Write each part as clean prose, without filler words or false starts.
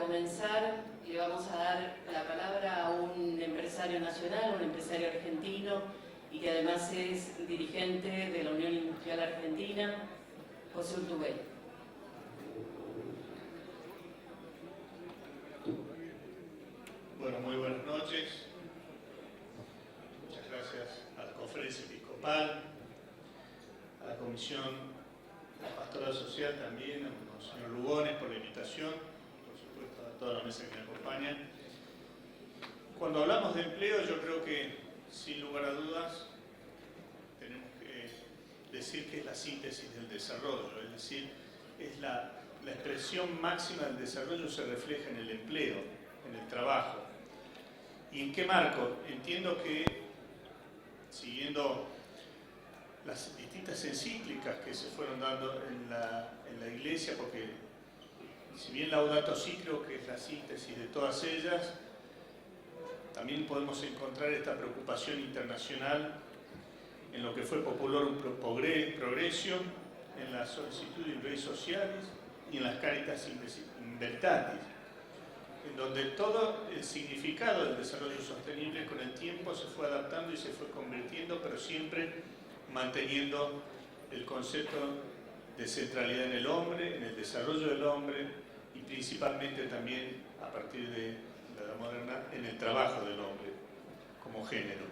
comenzar le vamos a dar la palabra a un empresario nacional, un empresario argentino y que además es dirigente de la Unión Industrial Argentina, José Urtubey. Bueno, muy buenas noches. Muchas gracias a la Conferencia Episcopal, a la Comisión de la Pastoral Social también, al señor Lugones por la invitación, por supuesto a toda la mesa que me acompaña. Cuando hablamos de empleo, yo creo que, sin lugar a dudas, tenemos que decir que es la síntesis del desarrollo, es decir, es la expresión máxima del desarrollo se refleja en el empleo, en el trabajo. ¿Y en qué marco? Entiendo que, siguiendo las distintas encíclicas que se fueron dando en la Iglesia, porque si bien Laudato Si creo que es la síntesis de todas ellas, también podemos encontrar esta preocupación internacional en lo que fue Populorum Progressio, en la Solicitudine Rei Socialis y en las Caritas in Veritatis, en donde todo el significado del desarrollo sostenible con el tiempo se fue adaptando y se fue convirtiendo, pero siempre manteniendo el concepto de centralidad en el hombre, en el desarrollo del hombre y principalmente también a partir de la edad moderna en el trabajo del hombre como género.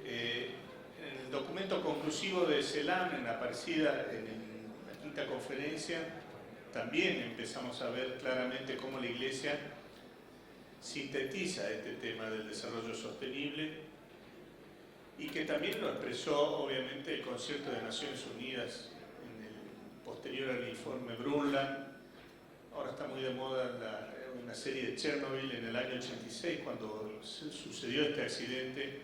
En el documento conclusivo de CELAM, en la quinta conferencia, también empezamos a ver claramente cómo la Iglesia sintetiza este tema del desarrollo sostenible y que también lo expresó obviamente el Concierto de Naciones Unidas en el posterior al informe Brundtland. Ahora está muy de moda una serie de Chernobyl en el año 86, cuando sucedió este accidente.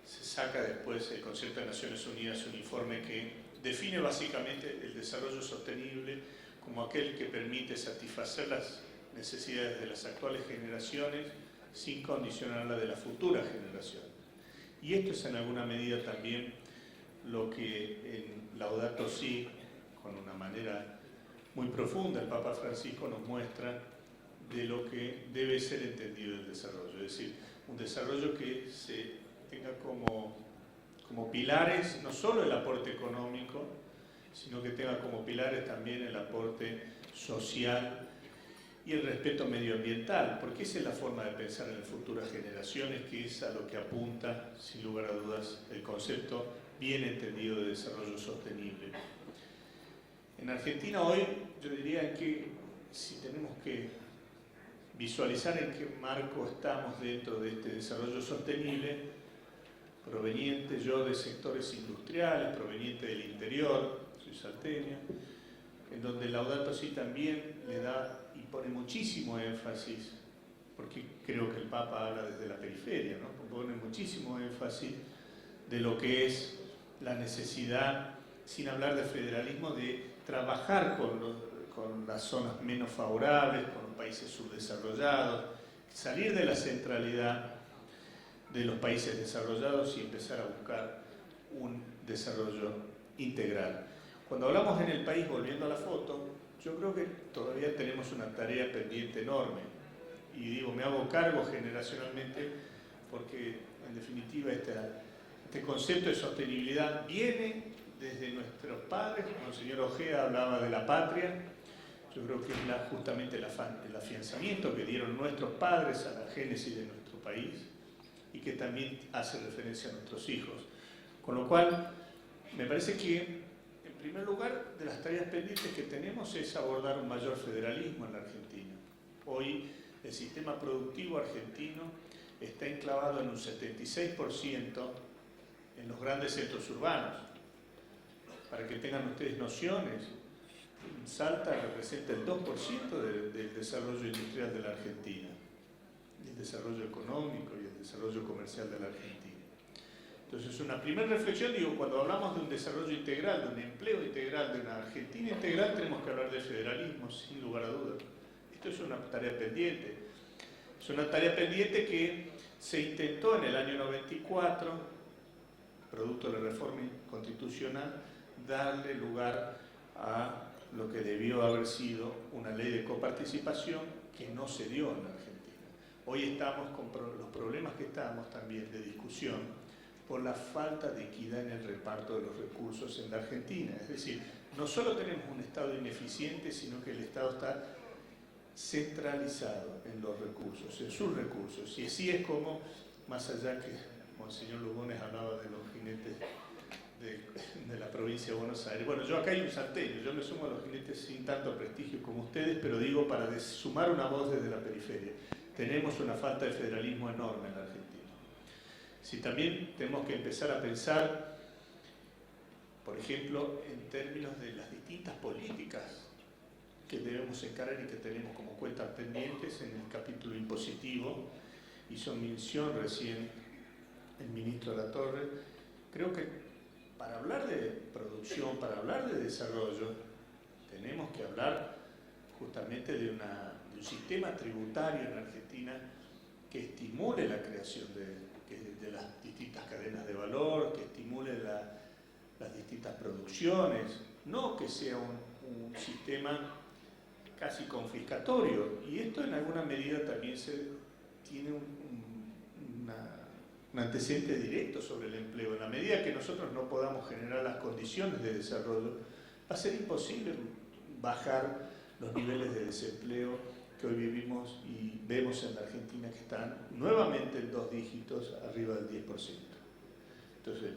Se saca después el Concierto de Naciones Unidas un informe que define básicamente el desarrollo sostenible como aquel que permite satisfacer las necesidades de las actuales generaciones sin condicionar la de las futuras generaciones. Y esto es en alguna medida también lo que en Laudato Si, con una manera muy profunda, el Papa Francisco nos muestra de lo que debe ser entendido el desarrollo. Es decir, un desarrollo que se tenga como pilares no solo el aporte económico, sino que tenga como pilares también el aporte social y el respeto medioambiental, porque esa es la forma de pensar en las futuras generaciones, que es a lo que apunta, sin lugar a dudas, el concepto bien entendido de desarrollo sostenible. En Argentina hoy, yo diría que si tenemos que visualizar en qué marco estamos dentro de este desarrollo sostenible, proveniente yo de sectores industriales, proveniente del interior, soy salteño, en donde Laudato Si también le da y pone muchísimo énfasis, porque creo que el Papa habla desde la periferia, ¿no? Pone muchísimo énfasis de lo que es la necesidad, sin hablar de federalismo, de trabajar con las zonas menos favorables, con los países subdesarrollados, salir de la centralidad de los países desarrollados y empezar a buscar un desarrollo integral. Cuando hablamos en el país, volviendo a la foto, yo creo que todavía tenemos una tarea pendiente enorme. Y digo, me hago cargo generacionalmente porque, en definitiva, este concepto de sostenibilidad viene desde nuestros padres. Como el señor Ojea hablaba de la patria, yo creo que es justamente el afianzamiento que dieron nuestros padres a la génesis de nuestro país y que también hace referencia a nuestros hijos. Con lo cual, me parece que en primer lugar, de las tareas pendientes que tenemos es abordar un mayor federalismo en la Argentina. Hoy el sistema productivo argentino está enclavado en un 76% en los grandes centros urbanos. Para que tengan ustedes nociones, Salta representa el 2% del desarrollo industrial de la Argentina, el desarrollo económico y el desarrollo comercial de la Argentina. Entonces, una primera reflexión, digo, cuando hablamos de un desarrollo integral, de un empleo integral, de una Argentina integral, tenemos que hablar de federalismo, sin lugar a dudas. Esto es una tarea pendiente. Es una tarea pendiente que se intentó en el año 94, producto de la reforma constitucional, darle lugar a lo que debió haber sido una ley de coparticipación que no se dio en la Argentina. Hoy estamos con los problemas que estamos también de discusión por la falta de equidad en el reparto de los recursos en la Argentina. Es decir, no solo tenemos un Estado ineficiente, sino que el Estado está centralizado en los recursos, en sus recursos. Y así es como, más allá que Monseñor Lugones hablaba de los jinetes de la provincia de Buenos Aires. Bueno, yo acá hay un salteño, yo me sumo a los jinetes sin tanto prestigio como ustedes, pero digo para sumar una voz desde la periferia. Tenemos una falta de federalismo enorme en la Argentina. Si también tenemos que empezar a pensar, por ejemplo, en términos de las distintas políticas que debemos encarar y que tenemos como cuentas pendientes en el capítulo impositivo, hizo mención recién el ministro Latorre. Creo que para hablar de producción, para hablar de desarrollo, tenemos que hablar justamente de un sistema tributario en Argentina que estimule la creación de las distintas cadenas de valor, que estimule las distintas producciones, no que sea un sistema casi confiscatorio. Y esto en alguna medida también tiene un antecedente directo sobre el empleo. En la medida que nosotros no podamos generar las condiciones de desarrollo, va a ser imposible bajar los niveles de desempleo que hoy vivimos y vemos en la Argentina, que están nuevamente en 2 dígitos, arriba del 10%. Entonces,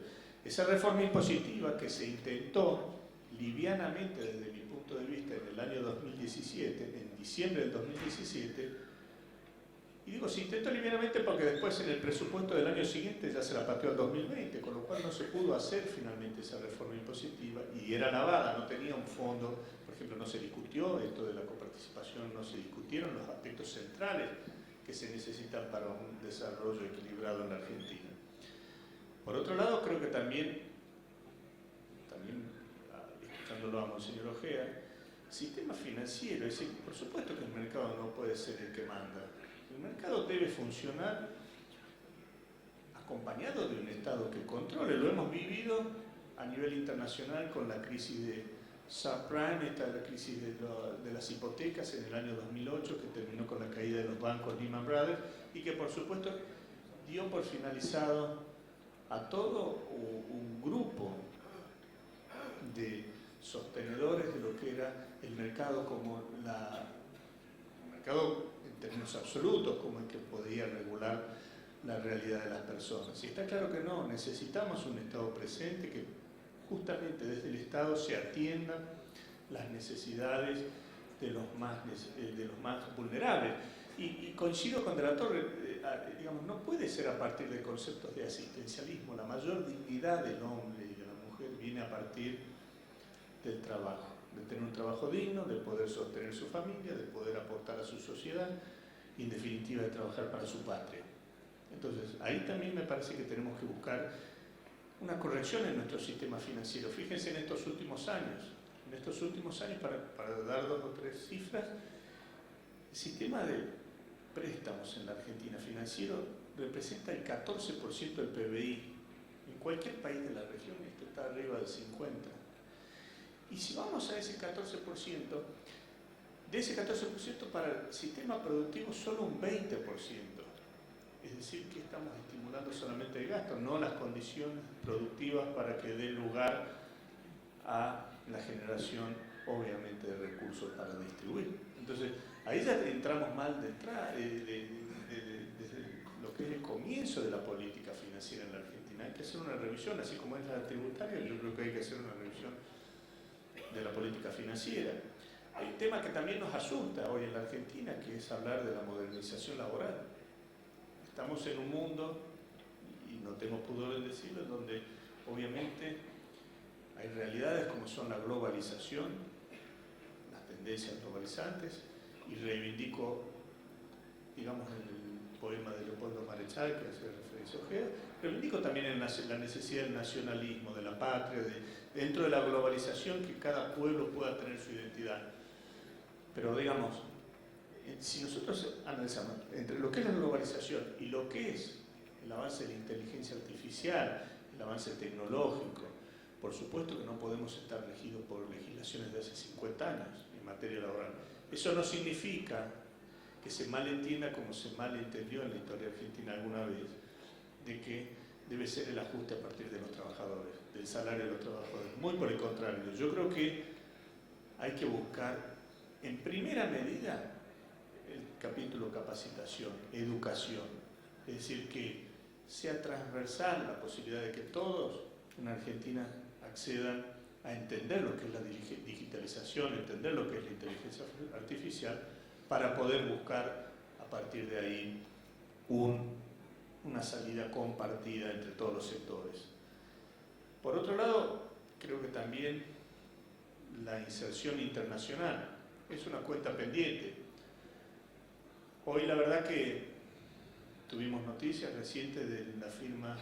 esa reforma impositiva que se intentó livianamente desde mi punto de vista en el año 2017, en diciembre del 2017, y digo, se intentó livianamente porque después en el presupuesto del año siguiente ya se la pateó al 2020, con lo cual no se pudo hacer finalmente esa reforma impositiva y era lavada, no tenía un fondo. Por ejemplo, no se discutió esto de la coparticipación, no se discutieron los aspectos centrales que se necesitan para un desarrollo equilibrado en la Argentina. Por otro lado, creo que también escuchándolo a Monseñor Ojea, el sistema financiero, es decir, por supuesto que el mercado no puede ser el que manda. El mercado debe funcionar acompañado de un Estado que controle. Lo hemos vivido a nivel internacional con la crisis de subprime, la crisis de las hipotecas en el año 2008, que terminó con la caída de los bancos Lehman Brothers y que por supuesto dio por finalizado a todo un grupo de sostenedores de lo que era el mercado como el mercado en términos absolutos, como el que podía regular la realidad de las personas. Y está claro que no, necesitamos un Estado presente, que justamente desde el Estado se atiendan las necesidades de los más vulnerables. Y coincido con De la Torre, digamos, no puede ser a partir de conceptos de asistencialismo. La mayor dignidad del hombre y de la mujer viene a partir del trabajo, de tener un trabajo digno, de poder sostener su familia, de poder aportar a su sociedad y en definitiva de trabajar para su patria. Entonces, ahí también me parece que tenemos que buscar una corrección en nuestro sistema financiero. Fíjense en estos últimos años, para dar 2 o 3 cifras, el sistema de préstamos en la Argentina financiero representa el 14% del PBI. En cualquier país de la región esto está arriba del 50%. Y si vamos a ese 14%, de ese 14% para el sistema productivo solo un 20%. Es decir, que estamos estimulando solamente el gasto, no las condiciones productivas para que dé lugar a la generación, obviamente, de recursos para distribuir. Entonces, ahí ya entramos mal de entrada, desde lo que es el comienzo de la política financiera en la Argentina. Hay que hacer una revisión, así como es la tributaria, yo creo que hay que hacer una revisión de la política financiera. Hay un tema que también nos asusta hoy en la Argentina, que es hablar de la modernización laboral. Estamos en un mundo, y no tengo pudor en decirlo, donde obviamente hay realidades como son la globalización, las tendencias globalizantes, y reivindico, digamos, el poema de Leopoldo Marechal, que hace referencia a Ojeda, reivindico también la necesidad del nacionalismo, de la patria, dentro de la globalización, que cada pueblo pueda tener su identidad. Pero digamos, si nosotros analizamos entre lo que es la globalización y lo que es el avance de la inteligencia artificial, el avance tecnológico, Por supuesto que no podemos estar regidos por legislaciones de hace 50 años en materia laboral. Eso no significa que se malentienda como se malentendió en la historia argentina alguna vez, de que debe ser el ajuste a partir de los trabajadores, del salario de los trabajadores. Muy por el contrario, yo creo que hay que buscar en primera medida el capítulo capacitación, educación, es decir, que sea transversal la posibilidad de que todos en Argentina accedan a entender lo que es la digitalización, entender lo que es la inteligencia artificial, para poder buscar a partir de ahí una salida compartida entre todos los sectores. Por otro lado, creo que también la inserción internacional es una cuenta pendiente. Hoy la verdad que tuvimos noticias recientes de la firma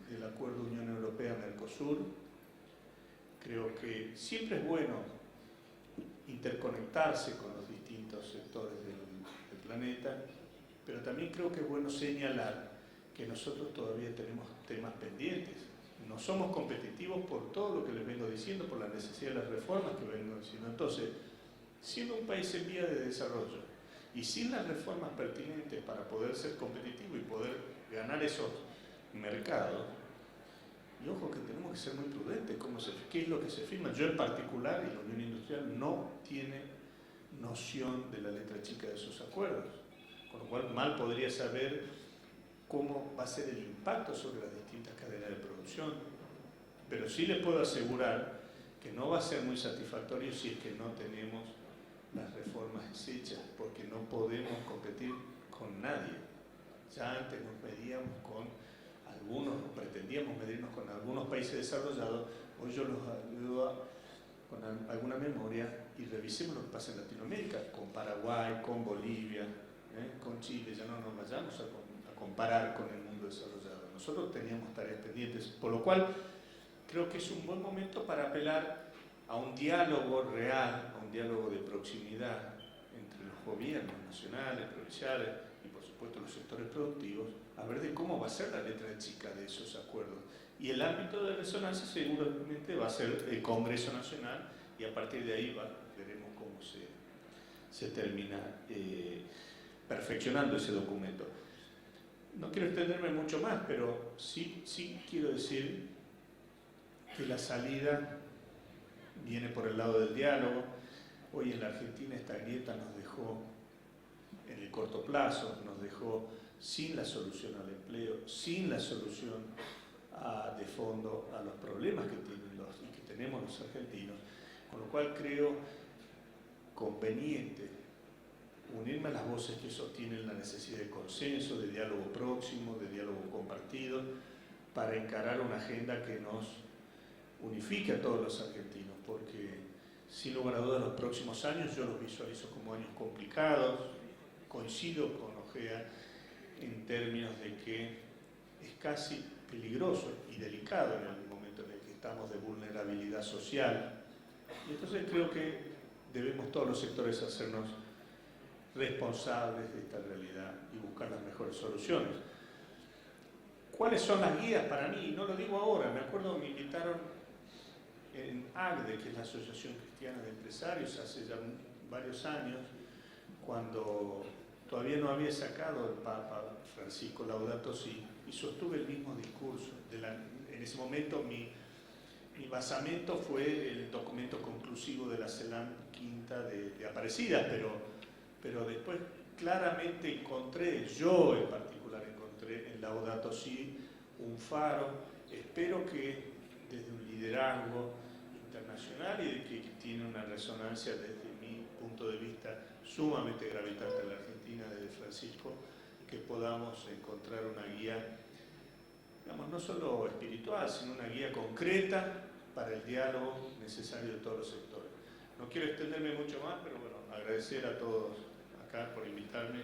del Acuerdo Unión Europea-Mercosur. Creo que siempre es bueno interconectarse con los distintos sectores del planeta, pero también creo que es bueno señalar que nosotros todavía tenemos temas pendientes. No somos competitivos por todo lo que les vengo diciendo, por la necesidad de las reformas que vengo diciendo. Entonces, siendo un país en vía de desarrollo y sin las reformas pertinentes para poder ser competitivo y poder ganar esos mercados, y ojo que tenemos que ser muy prudentes, qué es lo que se firma. Yo en particular, y la Unión Industrial no tiene noción de la letra chica de esos acuerdos, con lo cual mal podría saber cómo va a ser el impacto sobre las distintas cadenas de producción, pero sí les puedo asegurar que no va a ser muy satisfactorio si es que no tenemos las reformas hechas, porque no podemos competir con nadie. Ya antes nos medíamos con algunos, pretendíamos medirnos con algunos países desarrollados, hoy yo los ayudo con alguna memoria y revisemos lo que pasa en Latinoamérica, con Paraguay, con Bolivia, con Chile, ya no nos vayamos a comparar con el mundo desarrollado. Nosotros teníamos tareas pendientes, por lo cual creo que es un buen momento para apelar a un diálogo real, a un diálogo de proximidad entre los gobiernos nacionales, provinciales y por supuesto los sectores productivos, a ver de cómo va a ser la letra chica de esos acuerdos. Y el ámbito de resonancia seguramente va a ser el Congreso Nacional y a partir de ahí veremos cómo se termina perfeccionando ese documento. No quiero extenderme mucho más, pero sí quiero decir que la salida viene por el lado del diálogo. Hoy en la Argentina esta grieta nos dejó en el corto plazo, nos dejó sin la solución al empleo, sin la solución de fondo a los problemas que tienen y que tenemos los argentinos, con lo cual creo conveniente unirme a las voces que sostienen la necesidad de consenso, de diálogo próximo, de diálogo compartido, para encarar una agenda que nos unifique a todos los argentinos, porque sin lugar a dudas los próximos años yo los visualizo como años complicados. Coincido con Ojea en términos de que es casi peligroso y delicado en el momento en el que estamos de vulnerabilidad social. Y entonces creo que debemos todos los sectores hacernos responsables de esta realidad y buscar las mejores soluciones. ¿Cuáles son las guías para mí? No lo digo ahora, me acuerdo me invitaron en ACDE, que es la Asociación Cristiana de Empresarios, hace ya varios años, cuando todavía no había sacado el Papa Francisco Laudato Si, y sostuve el mismo discurso. En ese momento mi basamento fue el documento conclusivo de la CELAM Quinta de Aparecida, pero después claramente yo en particular encontré en Laudato Si un faro. Espero que desde un liderazgo internacional y que tiene una resonancia desde mi punto de vista sumamente gravitante en la Argentina, desde Francisco, que podamos encontrar una guía, digamos, no solo espiritual, sino una guía concreta para el diálogo necesario de todos los sectores. No quiero extenderme mucho más, pero bueno, agradecer a todos acá por invitarme